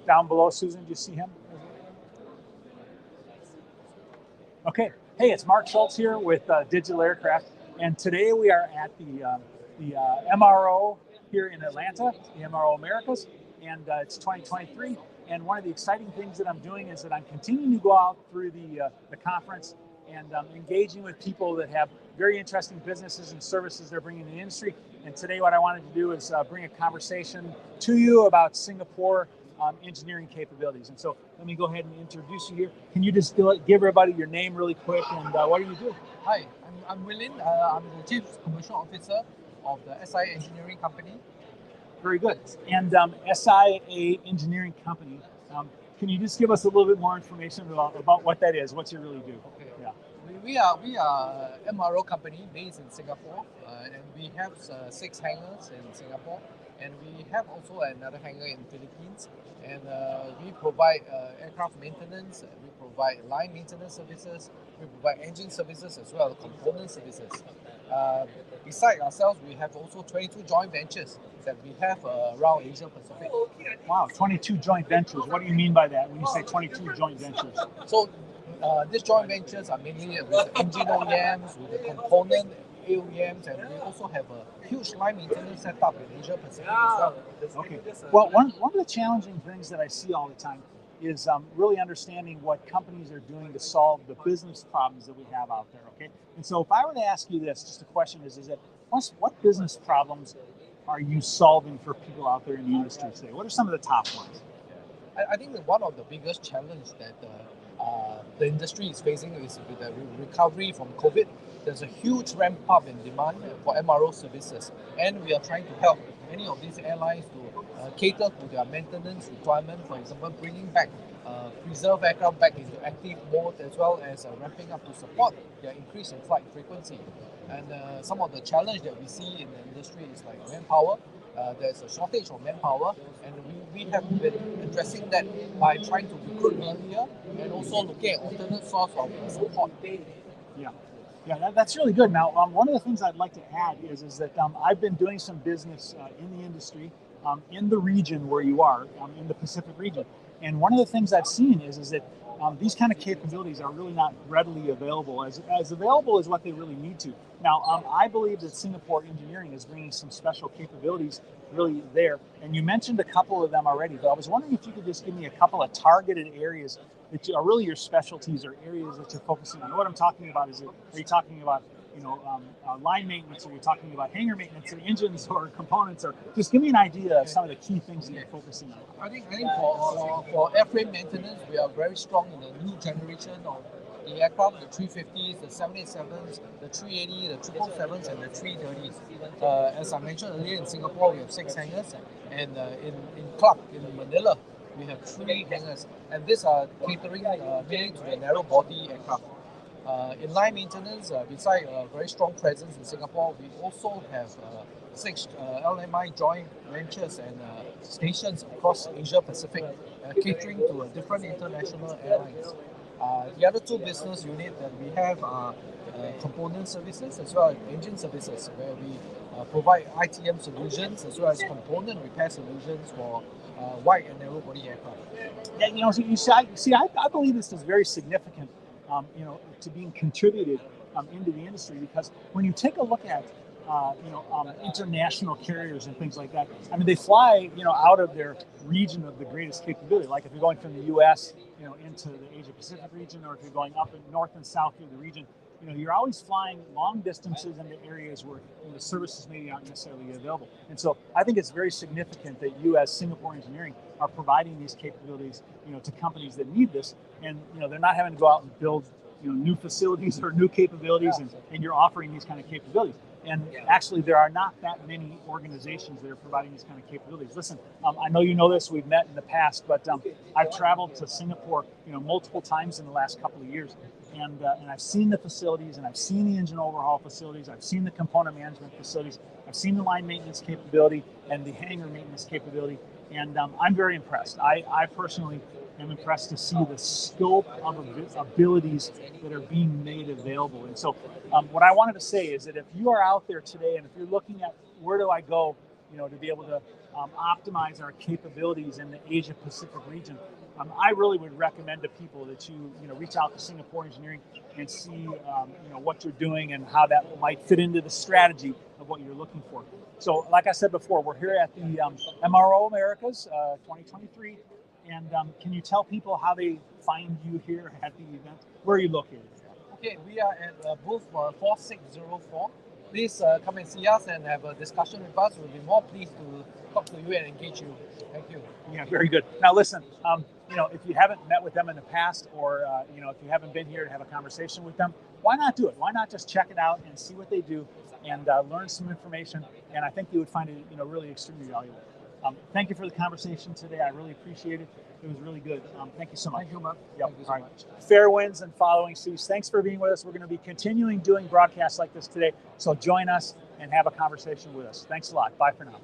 down below. Susan, do you see him? Okay. Hey, it's Mark Schultz here with Digital Aircraft, and today we are at the MRO here in Atlanta, the MRO Americas, and it's 2023. And one of the exciting things that I'm doing is that I'm continuing to go out through the conference and engaging with people that have very interesting businesses and services they're bringing to the industry. And today what I wanted to do is bring a conversation to you about Singapore engineering capabilities. And so let me go ahead and introduce you here. Can you just give everybody your name really quick and what do you do? Hi, I'm Willin. I'm the Chief Commercial Officer of the SIA Engineering Company. Very good. And SIA Engineering Company, can you just give us a little bit more information about what that is, what you really do? Okay. Yeah. We are an MRO company based in Singapore, and we have 6 hangars in Singapore, and we have also another hangar in the Philippines. And we provide aircraft maintenance, we provide line maintenance services, we provide engine services as well as component services. Besides ourselves, we have also 22 joint ventures that we have around Asia Pacific. Wow, 22 joint ventures. What do you mean by that when you say 22 joint ventures? So these joint ventures are mainly with the engine OEMs, with the component OEMs, and we also have a huge line maintenance setup in Asia Pacific as well. Okay. Well, one of the challenging things that I see all the time is really understanding what companies are doing to solve the business problems that we have out there. Okay. And so if I were to ask you this, just a question is that what business problems are you solving for people out there in the industry today? What are some of the top ones? I think that one of the biggest challenges that the industry is facing is with the recovery from COVID. There's a huge ramp up in demand for MRO services, and we are trying to help many of these airlines to cater to their maintenance requirement. For example, bringing back preserved aircraft back into active mode, as well as ramping up to support their increase in flight frequency. And some of the challenge that we see in the industry is like manpower. There's a shortage of manpower, and we have been addressing that by trying to recruit earlier and also looking at alternate source of support. Yeah, that's really good. Now, one of the things I'd like to add is that I've been doing some business in the industry in the region where you are, in the Pacific region. And one of the things I've seen is that these kind of capabilities are really not readily available, as available as what they really need to. Now, I believe that Singapore Engineering is bringing some special capabilities really there. And you mentioned a couple of them already, but I was wondering if you could just give me a couple of targeted areas that are really your specialties or areas that you're focusing on. What I'm talking about is, are you talking about line maintenance, or you're talking about hangar maintenance, or engines, or components, or just give me an idea of some of the key things that you're focusing on. I think for airframe maintenance, we are very strong in the new generation of the aircraft, the 350s, the 787s, the 380, the 777s, and the 330s. As I mentioned earlier, in Singapore, we have 6 hangars, and in Clark, in Manila, we have 3 hangars, and these are catering mainly to the narrow body aircraft. In line maintenance, besides a very strong presence in Singapore, we also have 6 LMI joint ventures and stations across Asia Pacific, catering to different international airlines. The other 2 business units that we have are component services as well as engine services, where we provide ITM solutions as well as component repair solutions for wide and narrow body aircraft. Yeah, I believe this is very significant, to being contributed into the industry, because when you take a look at international carriers and things like that, I mean, they fly out of their region of the greatest capability. Like if you're going from the U.S. into the Asia Pacific region, or if you're going up in north and south through the region, you're always flying long distances into areas where the services maybe aren't necessarily available. And so I think it's very significant that you, as Singapore Engineering, are providing these capabilities, to companies that need this, and they're not having to go out and build new facilities or new capabilities, and you're offering these kind of capabilities. And actually, there are not that many organizations that are providing these kind of capabilities. Listen, I know you know this, we've met in the past, but I've traveled to Singapore, multiple times in the last couple of years. And I've seen the facilities, and I've seen the engine overhaul facilities, I've seen the component management facilities, I've seen the line maintenance capability and the hangar maintenance capability, and I'm very impressed. I personally am impressed to see the scope of abilities that are being made available. And so what I wanted to say is that if you are out there today, and if you're looking at where do I go, to be able to optimize our capabilities in the Asia Pacific region, I really would recommend to people that you reach out to Singapore Engineering and see what you're doing and how that might fit into the strategy of what you're looking for. So, like I said before, we're here at the MRO Americas 2023, and can you tell people how they find you here at the event? Where are you located? Okay, we are at booth 4604. Please come and see us and have a discussion with us. We'll be more pleased to talk to you and engage you. Thank you. Yeah, very good. Now listen, if you haven't met with them in the past, or if you haven't been here to have a conversation with them, why not do it? Why not just check it out and see what they do and learn some information? And I think you would find it really extremely valuable. Thank you for the conversation today. I really appreciate it. It was really good. Thank you so much. Thank you, Mark. Yep. Thank you so much. Fair winds and following seas. Thanks for being with us. We're going to be continuing doing broadcasts like this today. So join us and have a conversation with us. Thanks a lot. Bye for now.